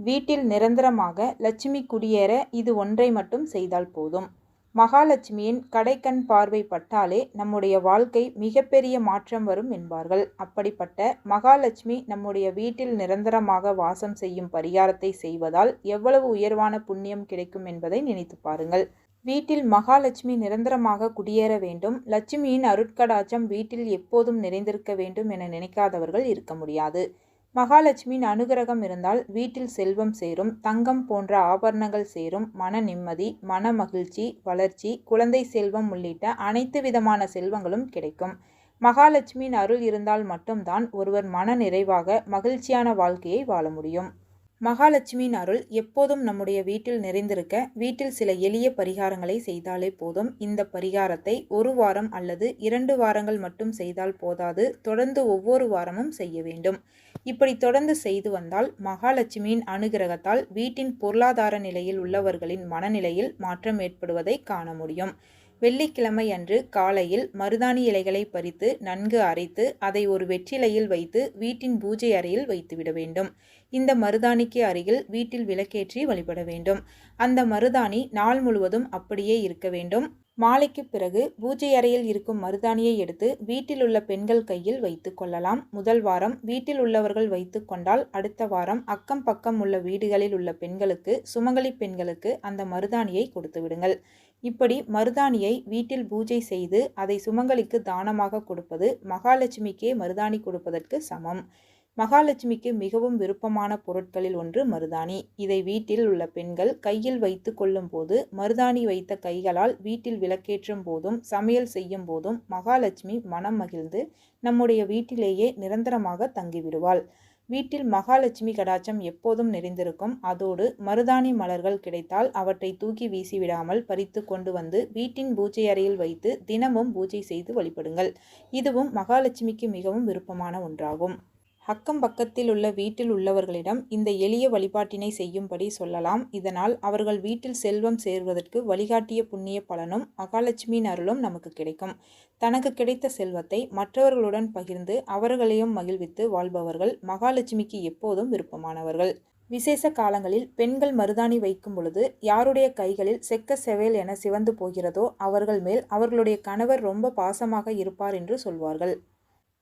வீட்டில் நிரந்தரமாக லட்சுமி குடியேற இது ஒன்றை மட்டும் செய்தால் போதும். மகாலட்சுமியின் கடைக்கண் பார்வை பட்டாலே நம்முடைய வாழ்க்கை மிகப்பெரிய மாற்றம் வரும் என்பார்கள். அப்படிப்பட்ட மகாலட்சுமி நம்முடைய வீட்டில் நிரந்தரமாக வாசம் செய்யும் பரிகாரத்தை செய்வதால் எவ்வளவு உயர்வான புண்ணியம் கிடைக்கும் என்பதை நினைத்து பாருங்கள். வீட்டில் மகாலட்சுமி நிரந்தரமாக குடியேற வேண்டும், லட்சுமியின் அருட்கடாட்சம் வீட்டில் எப்போதும் நிறைந்திருக்க வேண்டும் என நினைக்காதவர்கள் இருக்க முடியாது. மகாலட்சுமியின் அனுகிரகம் இருந்தால் வீட்டில் செல்வம் சேரும், தங்கம் போன்ற ஆபரணங்கள் சேரும், மன நிம்மதி, மன மகிழ்ச்சி, வளர்ச்சி, குழந்தை செல்வம் உள்ளிட்ட அனைத்து விதமான செல்வங்களும் கிடைக்கும். மகாலட்சுமியின் அருள் இருந்தால் மட்டும்தான் ஒருவர் மன நிறைவாக மகிழ்ச்சியான வாழ்க்கையை வாழ முடியும். மகாலட்சுமியின் அருள் எப்போதும் நம்முடைய வீட்டில் நிறைந்திருக்க வீட்டில் சில எளிய பரிகாரங்களை செய்தாலே போதும். இந்த பரிகாரத்தை 1 வாரம் அல்லது 2 வாரங்கள் மட்டும் செய்தால் போதாது, தொடர்ந்து ஒவ்வொரு வாரமும் செய்ய வேண்டும். இப்படி தொடர்ந்து செய்து வந்தால் மகாலட்சுமியின் அனுகிரகத்தால் வீட்டின் பொருளாதார நிலையில் உள்ளவர்களின் மனநிலையில் மாற்றம் ஏற்படுவதை காண முடியும். வெள்ளிக்கிழமை அன்று காலையில் மருதாணி இலைகளை பறித்து நன்கு அரைத்து அதை ஒரு வெற்றிலையில் வைத்து வீட்டின் பூஜை அறையில் வைத்துவிட வேண்டும். இந்த மருதாணிக்கு அருகில் வீட்டில் விளக்கேற்றி வழிபட வேண்டும். அந்த மருதாணி நாள் முழுவதும் அப்படியே இருக்க வேண்டும். மாலைக்கு பிறகு பூஜை அறையில் இருக்கும் மருதாணியை எடுத்து வீட்டில் உள்ள பெண்கள் கையில் வைத்து கொள்ளலாம். முதல் வாரம் வீட்டில் உள்ளவர்கள் வைத்து கொண்டால் அடுத்த வாரம் அக்கம் பக்கம் உள்ள வீடுகளில் உள்ள பெண்களுக்கு, சுமங்கலி பெண்களுக்கு அந்த மருதாணியை கொடுத்து விடுங்கள். இப்படி மருதாணியை வீட்டில் பூஜை செய்து அதை சுமங்கலிக்கு தானமாக கொடுப்பது மகாலட்சுமிக்கே மருதாணி கொடுப்பதற்கு சமம். மகாலட்சுமிக்கு மிகவும் விருப்பமான பொருட்களில் ஒன்று மருதாணி. இதை வீட்டில் உள்ள பெண்கள் கையில் வைத்து கொள்ளும் போது, மருதாணி வைத்த கைகளால் வீட்டில் விளக்கேற்றும் போதும் சமையல் செய்யும் போதும் மகாலட்சுமி மனம் மகிழ்ந்து நம்முடைய வீட்டிலேயே நிரந்தரமாக தங்கிவிடுவாள். வீட்டில் மகாலட்சுமி கடாட்சம் எப்போதும் நிறைந்திருக்கும். அதோடு மருதாணி மலர்கள் கிடைத்தால் அவற்றை தூக்கி வீசிவிடாமல் பறித்து கொண்டு வந்து வீட்டின் பூஜை அறையில் வைத்து தினமும் பூஜை செய்து வழிபடுங்கள். இதுவும் மகாலட்சுமிக்கு மிகவும் விருப்பமான ஒன்றாகும். அக்கம் பக்கத்தில் உள்ள வீட்டில் உள்ளவர்களிடம் இந்த எளிய வழிபாட்டினை செய்யும்படி சொல்லலாம். இதனால் அவர்கள் வீட்டில் செல்வம் சேர்வதற்கு வழிகாட்டிய புண்ணிய பலனும் மகாலட்சுமியின் அருளும் நமக்கு கிடைக்கும். தனக்கு கிடைத்த செல்வத்தை மற்றவர்களுடன் பகிர்ந்து அவர்களையும் மகிழ்வித்து வாழ்பவர்கள் மகாலட்சுமிக்கு எப்போதும் விருப்பமானவர்கள். விசேஷ காலங்களில் பெண்கள் மருதாணி வைக்கும் பொழுது யாருடைய கைகளில் செக்க செவேல் என சிவந்து போகிறதோ அவர்கள் மேல் அவர்களுடைய கணவர் ரொம்ப பாசமாக இருப்பார் என்று சொல்வார்கள்.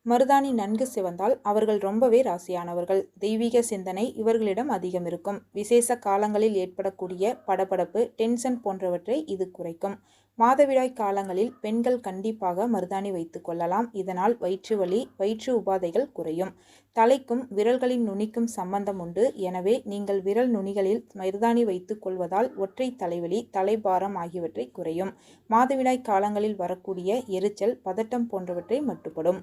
மருதாணி நன்கு சிவந்தால் அவர்கள் ரொம்பவே ராசியானவர்கள். தெய்வீக சிந்தனை இவர்களிடம் அதிகம் இருக்கும். விசேஷ காலங்களில் ஏற்படக்கூடிய படபடப்பு, டென்ஷன் போன்றவற்றை இது குறைக்கும். மாதவிடாய் காலங்களில் பெண்கள் கண்டிப்பாக மருதாணி வைத்து கொள்ளலாம். இதனால் வயிற்று வலி, வயிற்று உபாதைகள் குறையும். தலைக்கும் விரல்களின் நுனிக்கும் சம்பந்தம் உண்டு. எனவே நீங்கள் விரல் நுனிகளில் மருதாணி வைத்து கொள்வதால் ஒற்றை தலைவலி, தலைபாரம் ஆகியவற்றை குறையும். மாதவிடாய் காலங்களில் வரக்கூடிய எரிச்சல், பதட்டம் போன்றவற்றை மட்டுப்படும்.